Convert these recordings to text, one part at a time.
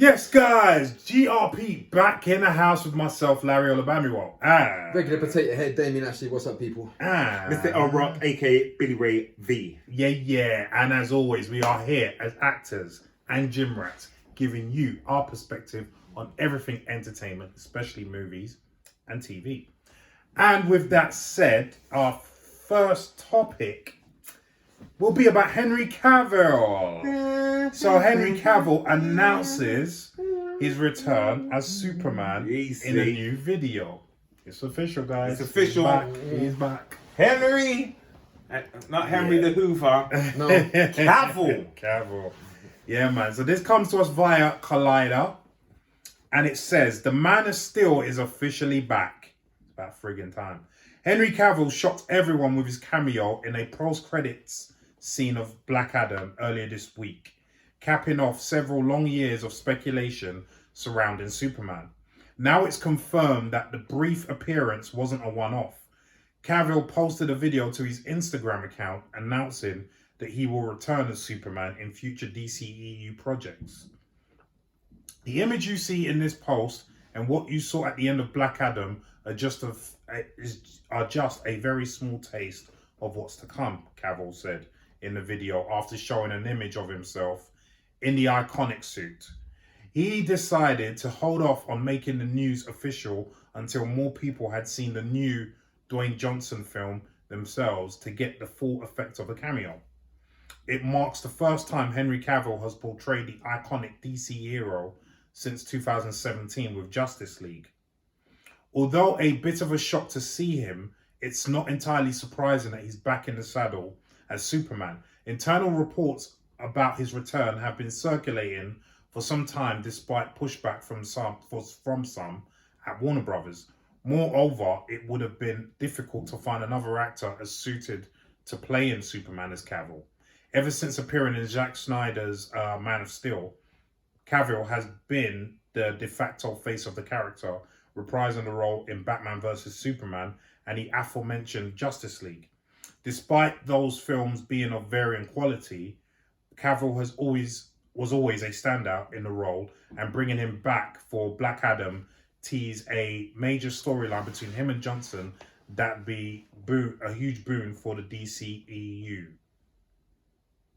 Yes, guys, GRP back in the house with myself, Larry Olabamiwo. Regular potato head, Damien. Actually, what's up, people? Mr. Rock, aka Billy Ray V. Yeah. And as always, we are here as actors and gym rats, giving you our perspective on everything entertainment, especially movies and TV. And with that said, our first topic will be about Henry Cavill. So Henry Cavill announces his return as Superman in a new video. It's official, guys. It's official. He's back. Henry, not Henry the Hoover. No. Cavill. Yeah, man. So this comes to us via Collider, and it says the Man of Steel is officially back. It's about friggin' time. Henry Cavill shocked everyone with his cameo in a post-credits scene of Black Adam earlier this week, capping off several long years of speculation surrounding Superman. Now it's confirmed that the brief appearance wasn't a one-off. Cavill posted a video to his Instagram account announcing that he will return as Superman in future DCEU projects. The image you see in this post and what you saw at the end of Black Adam are just a very small taste of what's to come, Cavill said in the video after showing an image of himself in the iconic suit. He decided to hold off on making the news official until more people had seen the new Dwayne Johnson film themselves to get the full effect of the cameo. It marks the first time Henry Cavill has portrayed the iconic DC hero since 2017 with Justice League. Although a bit of a shock to see him, it's not entirely surprising that he's back in the saddle as Superman. Internal reports about his return have been circulating for some time despite pushback from some at Warner Brothers. Moreover, it would have been difficult to find another actor as suited to play in Superman as Cavill. Ever since appearing in Zack Snyder's Man of Steel, Cavill has been the de facto face of the character, reprising the role in Batman vs Superman and the aforementioned Justice League. Despite those films being of varying quality, Cavill was always a standout in the role, and bringing him back for Black Adam teased a major storyline between him and Johnson that'd be a huge boon for the DCEU.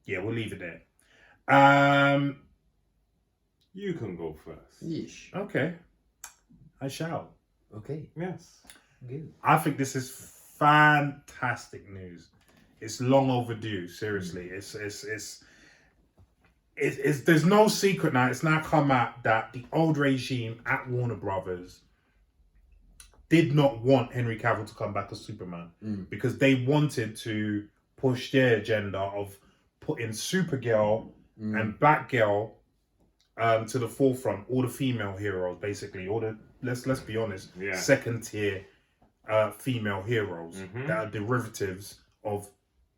Yeah, we'll leave it there. You can go first. Yeesh. Okay, I shall. Okay. Yes. Good. I think this is fantastic news. It's long overdue. Seriously, it's there's no secret now. It's now come out that the old regime at Warner Brothers did not want Henry Cavill to come back as Superman because they wanted to push their agenda of putting Supergirl and Batgirl to the forefront. All the female heroes, basically, all the let's be honest, second tier female heroes that are derivatives of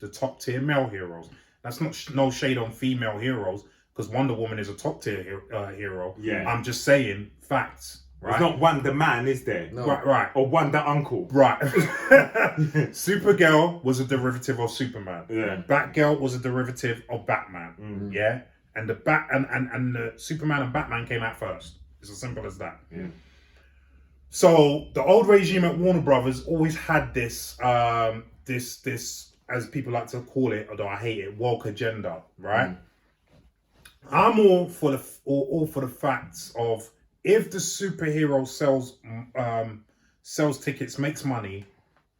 the top tier male heroes. That's not no shade on female heroes, because Wonder Woman is a top tier hero. Yeah. I'm just saying facts. Right? There's not Wonder Man, is there? No. Right. Or Wonder Uncle. Right. Supergirl was a derivative of Superman. Yeah. Batgirl was a derivative of Batman. Yeah. And the Superman and Batman came out first. It's as simple as that. Yeah. So the old regime at Warner Brothers always had this this as people like to call it, although I hate it, woke agenda, right? I'm all for the facts of, if the superhero sells tickets, makes money,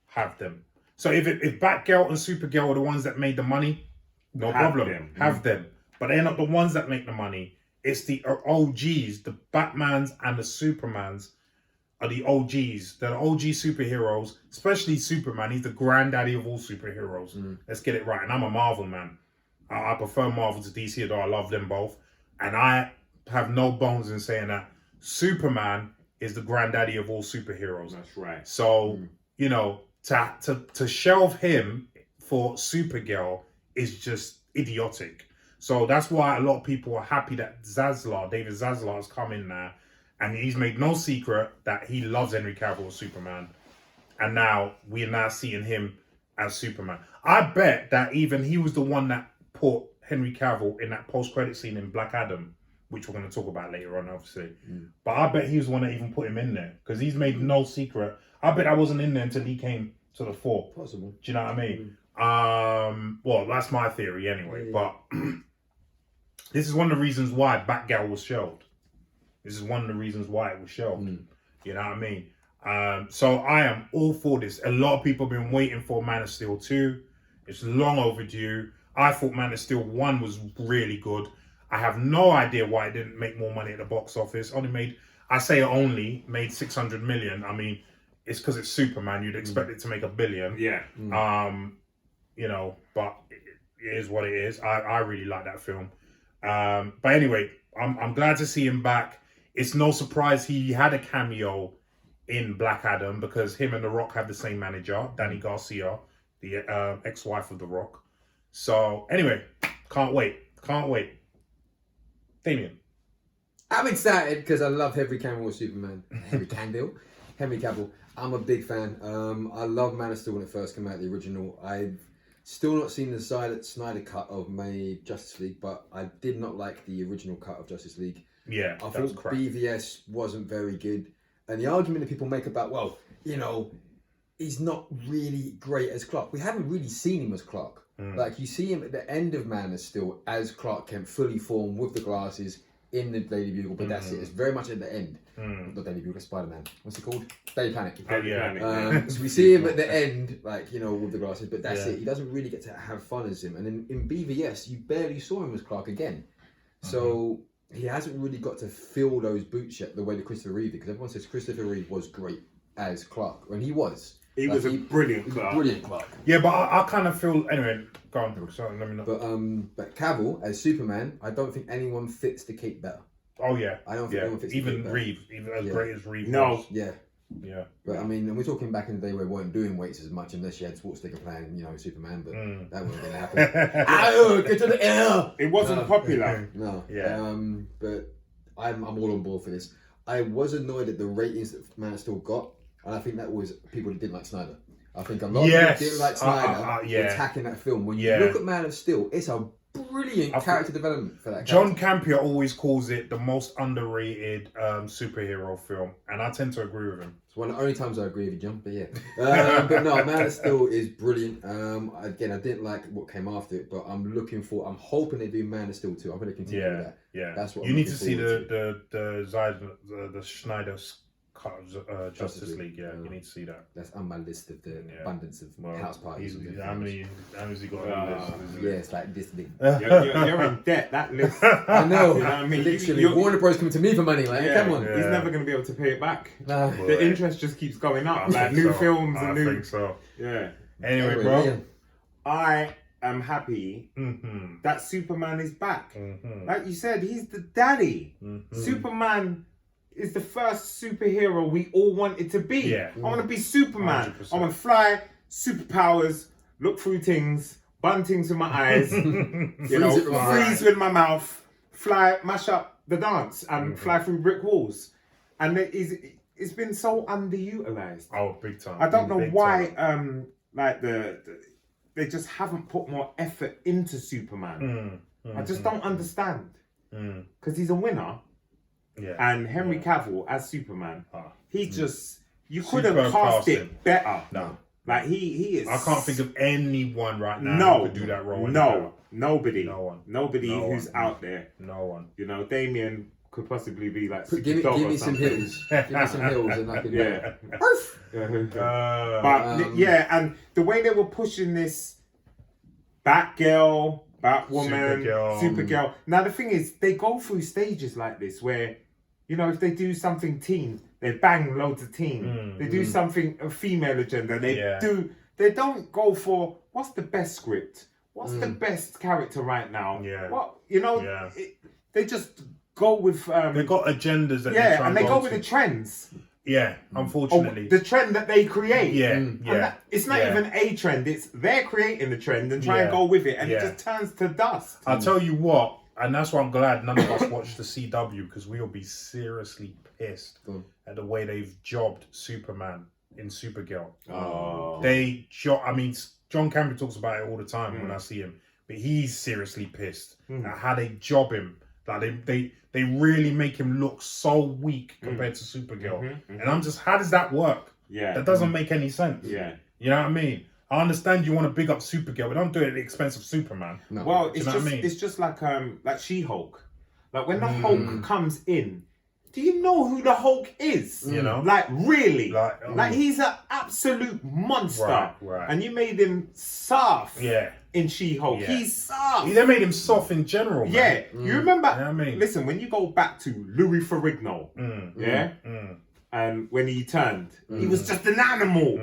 have them. So if Batgirl and Supergirl are the ones that made the money, no problem, have them. But they're not the ones that make the money. It's the OGs, the Batmans and the Supermans are the OGs. They're the OG superheroes, especially Superman. He's the granddaddy of all superheroes. Let's get it right. And I'm a Marvel man. I prefer Marvel to DC, although I love them both. And I have no bones in saying that Superman is the granddaddy of all superheroes. That's right. So, you know, to shelve him for Supergirl is just idiotic. So that's why a lot of people are happy that David Zaslav has come in now. And he's made no secret that he loves Henry Cavill as Superman. And now we're now seeing him as Superman. I bet that even he was the one that put Henry Cavill in that post-credit scene in Black Adam which we're going to talk about later on, obviously. But I bet he was the one that even put him in there because he's made no secret. I bet I wasn't in there until he came to the fore. Possible. Do you know what I mean? Well, that's my theory anyway. But this is one of the reasons why Batgirl was shelved. This is one of the reasons why it was shelved. You know what I mean? So I am all for this. A lot of people have been waiting for Man of Steel 2. It's long overdue. I thought Man of Steel 1 was really good. I have no idea why it didn't make more money at the box office. Only made 600 million. I mean, it's because it's Superman. You'd expect it to make $1 billion. Yeah. You know, but it is what it is. I really like that film. But anyway, I'm glad to see him back. It's no surprise he had a cameo in Black Adam because him and The Rock have the same manager, Danny Garcia, the ex-wife of The Rock. So anyway, can't wait. Damien. I'm excited because I love Henry Cavill Superman. Henry Cavill. I'm a big fan. I love Man of Steel when it first came out, the original. I've still not seen the Snyder cut of my Justice League, but I did not like the original cut of Justice League. Yeah, I thought BVS wasn't very good. And the argument that people make about, well, you know, he's not really great as Clark. We haven't really seen him as Clark. Like, you see him at the end of Man of Steel as Clark Kent, fully formed with the glasses in the Daily Bugle, but that's it. It's very much at the end. Not Daily Bugle, Spider-Man. What's it called? Daily Planet. So we see him at the end, like, you know, with the glasses, but that's it. He doesn't really get to have fun as him. And in BVS, you barely saw him as Clark again. So he hasn't really got to fill those boots yet the way that Christopher Reeve did, because everyone says Christopher Reeve was great as Clark, and he was. He was a brilliant Clark. Brilliant Clark. Yeah, but I kind of feel anyway. Go on, sorry, let me know. But Cavill as Superman, I don't think anyone fits the cape better. Oh yeah, I don't think anyone fits the cape better. Reeve, even as great as Reeve. No. was. Yeah. Yeah. But I mean, and we're talking back in the day where we weren't doing weights as much unless you had Schwarzenegger playing, you know, Superman, but that wasn't going to happen. Ow, get to the air! It wasn't popular. No. Yeah. But I'm all on board for this. I was annoyed at the ratings that Man of Steel got, and I think that was people that didn't like Snyder. I think a lot of people didn't like Snyder attacking that film. When you look at Man of Steel, it's a brilliant character development for that character. John Campea always calls it the most underrated superhero film, and I tend to agree with him. It's one of the only times I agree with you, John, but yeah. But no, Man of Steel is brilliant. Again, I didn't like what came after it, but I'm hoping they do Man of Steel 2. I'm going to continue with that. Yeah, that's what you need to see the Schneider cut of Justice League. Yeah, you need to see that. That's on my list of the abundance of house parties. How many has he got on the list? Yeah, it's like this big. You're in debt. That list. I know. You know what I mean? Literally, Warner Bros coming to me for money. Like, come on. He's never going to be able to pay it back. No. The interest just keeps going up. Like new films and new. I think so. Yeah. Anyway, bro. Yeah. I am happy that Superman is back. Like you said, he's the daddy. Superman is the first superhero we all wanted to be. Yeah. I want to be Superman. 100%. I want to fly, superpowers, look through things, bun things with my eyes, freeze with my mouth, fly, mash up the dance, and fly through brick walls. And it's been so underutilized. Oh, big time. I don't know why. Like they just haven't put more effort into Superman. I just don't understand. Because he's a winner. Yeah. And Henry Cavill as Superman, he just you couldn't cast it better. No. Like he is. I can't think of anyone right now who could do that role. Nobody. No one. Nobody who's out there. No one. You know, Damien could possibly be like give me some hills. Give me some hills and I can But yeah, and the way they were pushing this Batgirl, Batwoman, Supergirl. Now the thing is, they go through stages like this where, you know, if they do something teen, they bang loads of teen. They do something a female agenda. They don't go for what's the best script, what's the best character right now. Yeah. What they just go with. They've got agendas that they go with the trends. Yeah, unfortunately. The trend that they create. Yeah. It's not even a trend, it's they're creating the trend and try and go with it, and it just turns to dust. I'll tell you what, and that's why I'm glad none of us watched the CW, because we'll be seriously pissed at the way they've jobbed Superman in Supergirl. I mean, John Campbell talks about it all the time when I see him, but he's seriously pissed at how they job him. Like they really make him look so weak compared to Supergirl. And I'm just, how does that work? Yeah. That doesn't make any sense. Yeah. You know what I mean? I understand you want to big up Supergirl, but don't do it at the expense of Superman. No. Well, you know what I mean? It's just like She-Hulk. Like when the Hulk comes in, do you know who the Hulk is? You know? Like really? Like, he's an absolute monster. Right. And you made him soft. Yeah. In She-Hulk. Yeah. He's soft. They made him soft in general, man. Yeah. You remember? You know what I mean? Listen, when you go back to Louis Ferrigno, and when he turned, he was just an animal.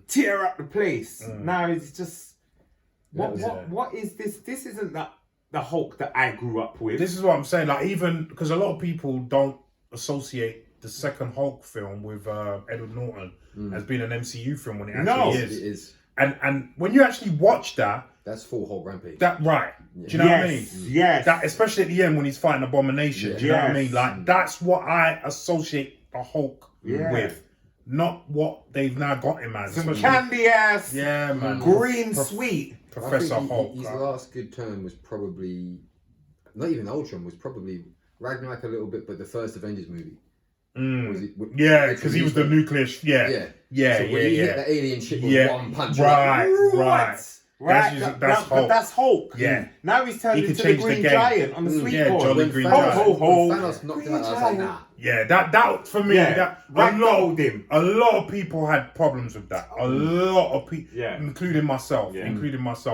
Tear up the place. Now he's just what is this? This isn't the Hulk that I grew up with. This is what I'm saying. Like, even because a lot of people don't associate the second Hulk film with Edward Norton as being an MCU film when it actually is. It is. And when you actually watch that, that's full Hulk rampage. that right? Do you know what I mean? Yes. That, especially at the end when he's fighting Abomination. Do you know what I mean? Like, that's what I associate the Hulk with, not what they've now got him as. Some candy ass. Yeah, man. Green sweet. Professor I think Hulk. His last good turn was probably not even Ultron. Was probably Ragnarok a little bit, but the first Avengers movie. Yeah, because he was the nuclear. So when he hit the alien shit with one punch. Right. That's Hulk. But that's Hulk. Yeah. Now he's turned into the change Green the game. Giant on the sweet corn. Jolly Green Giant. Giant. When Thanos knocked him out, I was like, nah. Yeah, that for me, that a lot of people had problems with that. A lot of people, including myself.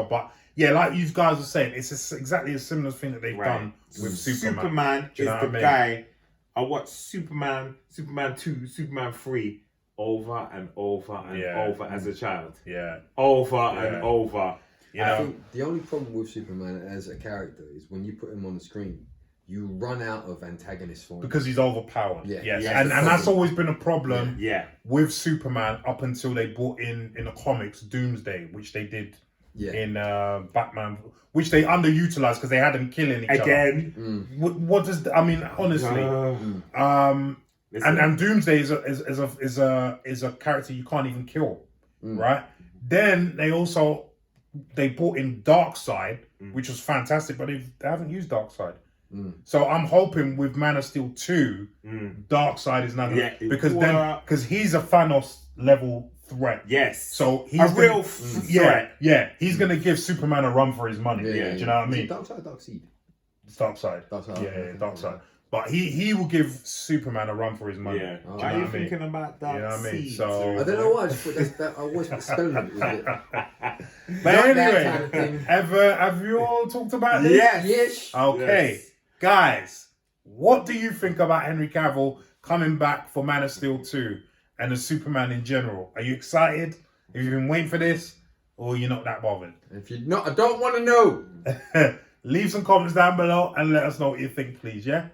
But yeah, like you guys are saying, it's exactly a similar thing that they've done with Superman. Superman is the guy. I watched Superman 2, Superman 3 over and over and over as a child. Yeah. Over and over. I think the only problem with Superman as a character is when you put him on the screen, you run out of antagonist for him. Because he's overpowered. Yes. And that's always been a problem with Superman up until they brought in the comics Doomsday, which they did in Batman, which they underutilized because they had them killing each other. What does I mean? Honestly, and Doomsday is a character you can't even kill, right? Then they brought in Darkseid, which was fantastic, but they haven't used Darkseid. So I'm hoping with Man of Steel 2, Darkseid is not because he's a Thanos level threat. Yes. So he's a real threat. Yeah. He's gonna give Superman a run for his money. Do you know what I mean? Darkseid, Darkseid. It's Darkseid. Darkseid. But he will give Superman a run for his money. Yeah. Why are you thinking about Darkseid? You know what I mean? So I don't know why. I just put that. I always put spelling with it. But anyway, have you all talked about this? Yes. Okay, guys, what do you think about Henry Cavill coming back for Man of Steel 2 and the Superman in general? Are you excited? Have you been waiting for this, or you're not that bothered? If you're not, I don't want to know. Leave some comments down below and let us know what you think, please. Yeah.